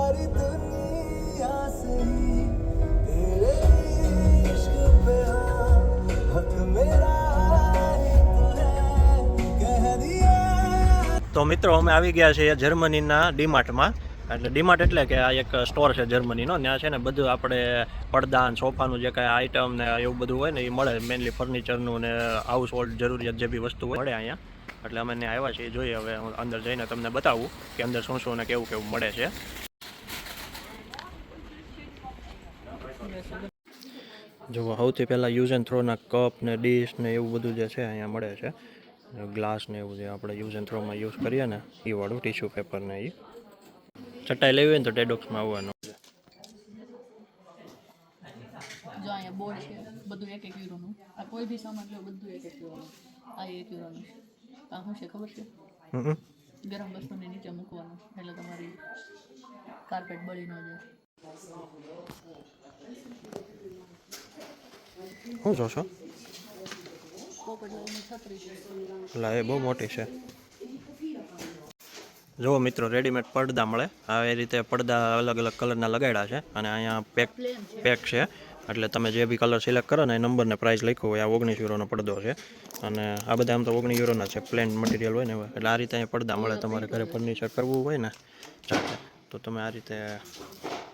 सारी दुनिया से ही तेरे इश्क पे हाँ हक मेरा ही तो है कह दिया। તો મિત્રો અમે આવી ગયા છીએ જર્મનીના ડીમાર્ટમાં. એટલે ડીમાર્ટ એટલે કે આ એક સ્ટોર છે જર્મનીનો. ત્યાં છે ને બધું આપણે પડદા અને સોફાનું જે કાંઈ આઇટમ ને એવું બધું હોય ને એ મળે. મેનલી ફર્નિચરનું ને હાઉસ હોલ્ડ જરૂરિયાત જે બી વસ્તુ હોય મળે અહીંયા. એટલે અમે ત્યાં આવ્યા છીએ. જોઈએ હવે હું અંદર જઈને તમને બતાવું કે અંદર શું શું ને કેવું કેવું મળે છે. જો સૌથી પહેલાં યુઝ એન્ડ થ્રોના કપ ને ડીશ ને એવું બધું જે છે અહીંયા મળે છે. ગ્લાસ ને એવું જે આપણે યુઝ એન્ડ થ્રોમાં યુઝ કરીએ ને એ વાળું ટીશ્યુ પેપર ને એ ચટાઈ લેવી હોય ને તો ટેડોક્સમાં આવવાનું. જો અહીંયા બોર્ડ છે બધું 1 યુરોનું. આ કોઈ બી સામાન લો બધું 1 યુરોનું. આ 1 યુરોનું છે. આ શું છે ખબર છે? ગરમ વસ્તુને નીચે મૂકવાનું એટલે તમારી કાર્પેટ બળી ન જાય. શું જોશો? પોપટ લાઈનની છત્રી છે. એટલે એ બહુ મોટી છે. જુઓ મિત્રો, રેડીમેડ પડદા મળે. આ રીતે પડદા અલગ અલગ કલરના લગાડ્યા છે અને અહીંયા પેક છે. એટલે તમે જે બી કલર સિલેક્ટ કરો ને એ નંબરને પ્રાઇસ લખ્યો હોય. આ 19 યુરોનો પડદો છે અને આ બધા આમ તો 19 યુરોના છે. પ્લેન મટીરિયલ હોય ને એટલે આ રીતે અહીંયા પડદા મળે. તમારે ઘરે ફર્નિચર કરવું હોય ને ચાલે તો તમે આ રીતે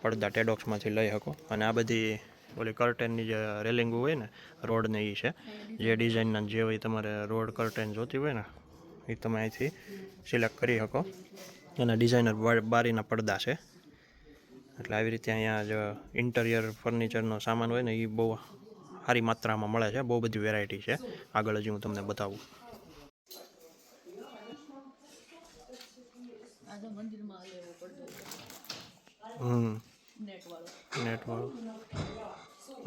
પડદા ટેડોક્સમાંથી લઈ શકો. અને આ બધી ઓલી કર્ટેનની જે રેલિંગ હોય ને રોડને એ છે. જે ડિઝાઇનના જે હોય તમારે રોડ કર્ટેન જોતી હોય ને એ તમે અહીંથી સિલેક્ટ કરી શકો. એના ડિઝાઇનર બારીના પડદા છે. એટલે આવી રીતે અહીંયા જ ઇન્ટિરિયર ફર્નિચરનો સામાન હોય ને એ બહુ સારી માત્રામાં મળે છે. બહુ બધી વેરાયટી છે. આગળ હજી હું તમને બતાવું. નેટવાળો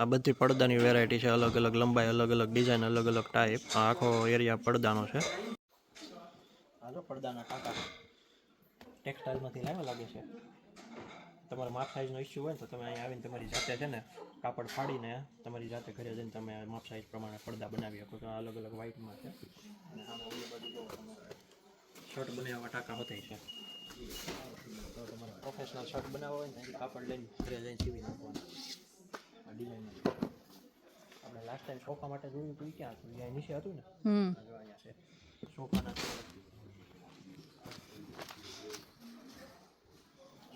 આ બધી પડદાની વેરાયટી છે. અલગ અલગ લંબાઈ, અલગ અલગ ડિઝાઇન, અલગ અલગ ટાઈપ. આ આખો એરિયા પડદાનો છે. આ જો પડદાના ટાંકા ટેક્સટાઇલમાંથી લાવ્યા લાગે છે. તમારે માપ સાઇઝનો ઇસ્યુ હોય ને તો તમે અહીં આવીને તમારી જાતે છે ને કાપડ ફાડીને તમારી જાતે ઘરે જઈને તમે માપ સાઇઝ પ્રમાણે પડદા બનાવી શકો. તો અલગ અલગ વ્હાઇટમાં છે. અને આમાં ઓલી બાજુ જો શર્ટ બનાવવા ટાંકા હોતા છે. તો તમારે પ્રોફેશનલ શર્ટ બનાવવા હોય ને તો કાપડ લઈને ઘરે જઈને સીવી નાખવાનું. આ ડિઝાઇન આપણે લાસ્ટ ટાઈમ સોફા માટે જોયું હતું ક્યાં હતું? અહીંયા નીચે હતું ને. અહીંયા છે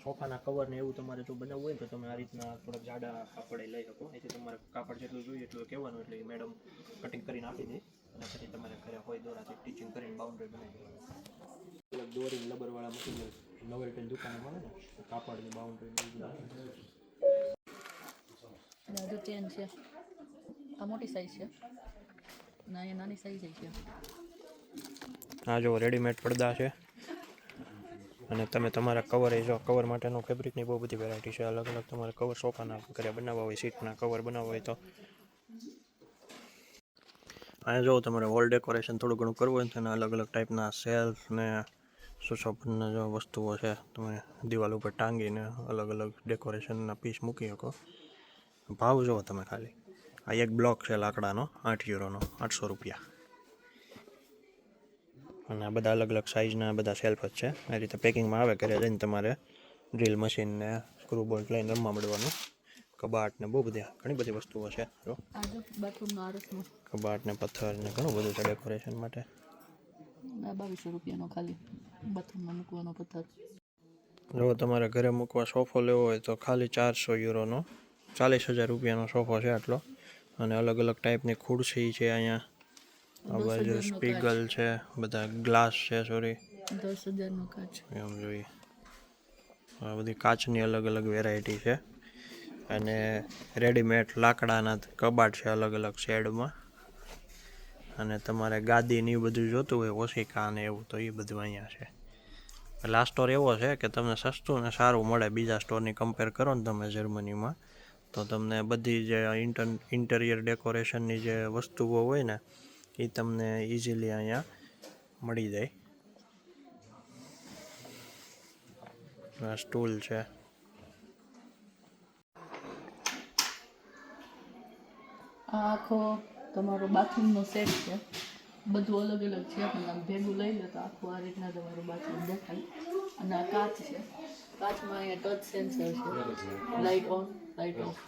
સોફાના કવર ને એવું તમારે જો બનાવવું હોય તો તમે આ રીતના થોડાક જાડા કાપડે લઈ શકો. અહીંથી તમારે કાપડ જેટલું જોઈએ એટલું કહેવાનું એટલે એ મેડમ કટિંગ કરીને આપી દે. અને પછી તમારે ઘરે હોય દોરાથી સ્ટિચિંગ કરીને બાઉન્ડ્રી બનાવી દેવાની. દોરી લબરવાળા મટીરિયલ નોવેલ્ટી દુકાને મળે ને કાપડની બાઉન્ડ્રી. હજુ ચેન છે. આ મોટી સાઈઝ છે અને અહીંયા નાની સાઈઝ છે. આ જો રેડીમેડ પડદા છે. અને તમે તમારા કવર જો કવર માટેનો ફેબ્રિકની બહુ બધી વેરાયટી છે. અલગ અલગ તમારે કવર સોફાના ઘરે બનાવવા હોય, સીટના કવર બનાવવા હોય તો અહીંયા જો તમારે વોલ ડેકોરેશન થોડું ઘણું કરવું હોય ને તેના અલગ અલગ ટાઈપના સેલ્ફ ને સુશોભનના જો વસ્તુઓ છે. તમે દિવાલ ઉપર ટાંગીને અલગ અલગ ડેકોરેશનના પીસ મૂકી શકો. ભાવ જુઓ તમે ખાલી. આ એક બ્લોક છે લાકડાનો 8 યુરોનો, 800 રૂપિયા. અને આ બધા અલગ અલગ સાઇઝના બધા સેલ્ફ જ છે. આ રીતે પેકિંગમાં આવે. ઘરે જઈને તમારે ડ્રીલ મશીન ને સ્ક્રૂ બોલ્ટ લઈને રમવા મળવાનું. કબાટ ને બહુ બધી ઘણી બધી વસ્તુઓ છે. જો કબાટ ને પથ્થર ને ઘણું બધું છે ડેકોરેશન માટે. 2200 રૂપિયાનો ખાલી બાથરૂમમાં મૂકવાનો પથ્થર. જો તમારે ઘરે મૂકવા સોફો લેવો હોય તો ખાલી 400 યુરોનો 40,000 રૂપિયાનો સોફો છે આટલો. અને અલગ અલગ ટાઈપની ખુરશી છે અહીંયા. આ બાજુ સ્પીગલ છે, બધા ગ્લાસ છે. સોરી 10,000નો કાચ એમ જોઈએ. આ બધી કાચની અલગ અલગ વેરાયટી છે. અને રેડીમેડ લાકડાના કબાટ છે અલગ અલગ શેડમાં. અને તમારે ગાદી ને એવું બધું જોતું હોય ઓશિકા ને એવું તો એ બધું અહીંયા છે. એટલે આ સ્ટોર એવો છે કે તમને સસ્તું ને સારું મળે. બીજા સ્ટોરની કમ્પેર કરો ને તમે જર્મનીમાં તો તમને બધી જે ઇન્ટિરિયર ડેકોરેશનની જે વસ્તુઓ હોય ને એ તમને ઇઝીલી અહીંયા મળી જાય. આ સ્ટૂલ છે. આ આખો તમારો બાથરૂમનો સેટ છે. બધું અલગ અલગ છે પણ આમ ભેગું લઈ લો તો આખું આ રીતના તમારું બાથરૂમ દેખાય. અને આ કાચ છે. કાચમાં અહીંયા ટચ સેન્સર છે, લાઇટ ઓન લાઇટ ઓફ.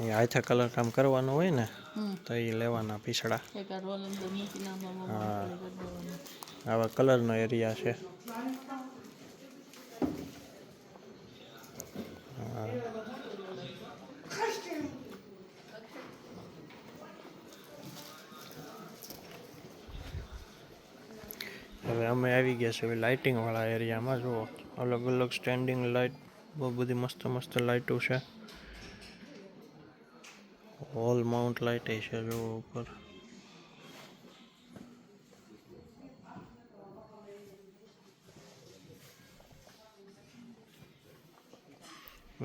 એ હાથે કલર કામ કરવાનું હોય ને તો એ લેવાના પીસડા. એક આ રોલ અંદર મૂકી નાખવામાં હા. કરી દેવાનું. આવા કલરનો એરિયા છે. હવે અમે આવી ગયા છે લાઇટિંગ વાળા એરિયામાં. જુઓ અલગ અલગ સ્ટેન્ડિંગ લાઇટ, બહુ બધી મસ્ત મસ્ત લાઇટો છે. હોલ માઉન્ટ લાઇટ છે જો ઉપર.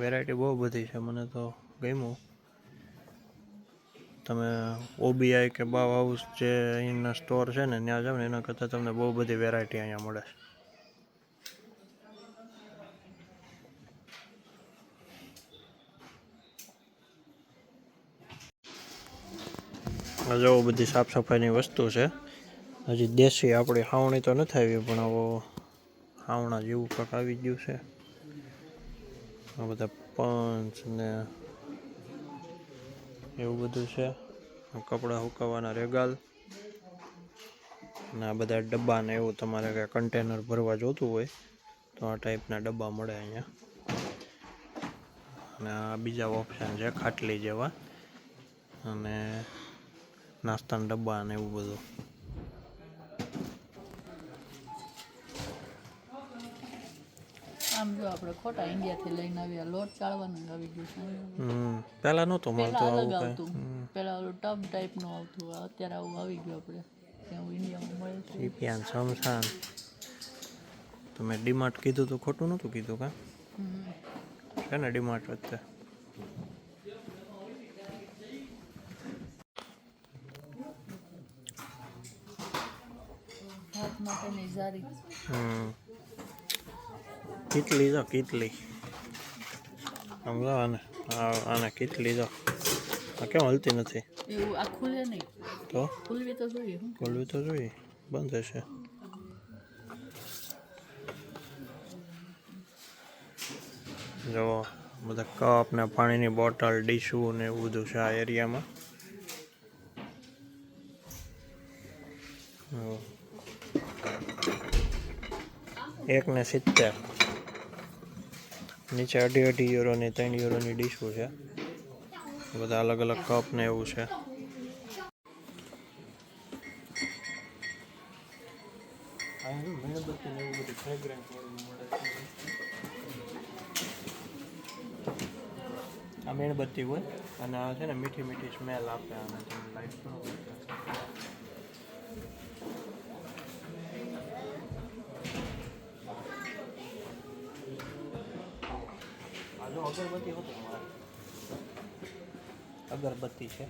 વેરાયટી બહુ બધી છે, મને તો ગમ્યું. તમે ઓબીઆઈ કે બાવ હાઉસ જે અહીંના સ્ટોર છે ને ત્યાં જાઓ ને એના કરતાં તમને બહુ બધી વેરાયટી અહીંયા મળે છે. જો બધી સાફ સફાઈની વસ્તુ છે. હજી દેશી આપણી હાવણી તો નથી આવી, પણ આવો હાવણા જેવું કંઈક આવી ગયું છે. આ બધા પંચ ને એવું બધું છે. કપડાં સુકાવવાના રેગાલ ને આ બધા ડબ્બા ને એવું તમારે કાંઈ કન્ટેનર ભરવા જોતું હોય તો આ ટાઈપના ડબ્બા મળે અહીંયા. અને આ બીજા ઓપ્શન છે ખાટલી જેવા અને નાસ્તાના ડબ્બા ને એવું બધું. આમ જો આપણે ખોટા ઇન્ડિયાથી લઈને આવ્યા લોટ ચાળવાનું આવી ગયું છે. પહેલાં નહોતું મળતું પહેલા આવું અલગ કાંઈ. આવતું, પહેલા ઓલું ટબ ટાઈપનું આવતું, અત્યારે આવું આવી ગયું આપણે ત્યાં ઇન્ડિયામાં મળે છે. સીપિયાન સમસાન. તમે ડીમાર્ટ કીધું તો ખોટું નહોતું કીધું કાં? છે ને ડીમાર્ટ વચ્ચે. હાથ માટેની જારી. કીટલી જો કીટલી. સમજો આને આને કીટલી જો. આ કેમ હલતી નથી? એવું આ ખુલે નહીં તો ખુલવી તો જોઈએ. શું ખોલવી તો જોઈએ, બંધ હશે. જો બધા કપ ને પાણીની બોટલ, ડીશું ને એવું બધું છે આ એરિયામાં. એક ને 70. નીચે 2.5 યુરોની 3 યુરોની ડીશું છે. બધા અલગ અલગ કપ ને એવું છે. આ મીણબત્તી હોય અને આ છે ને મીઠી મીઠી સ્મેલ આપે આને. તમે લાઈટ કરો આ જો અગરબત્તી હોતી, અગરબત્તી છે.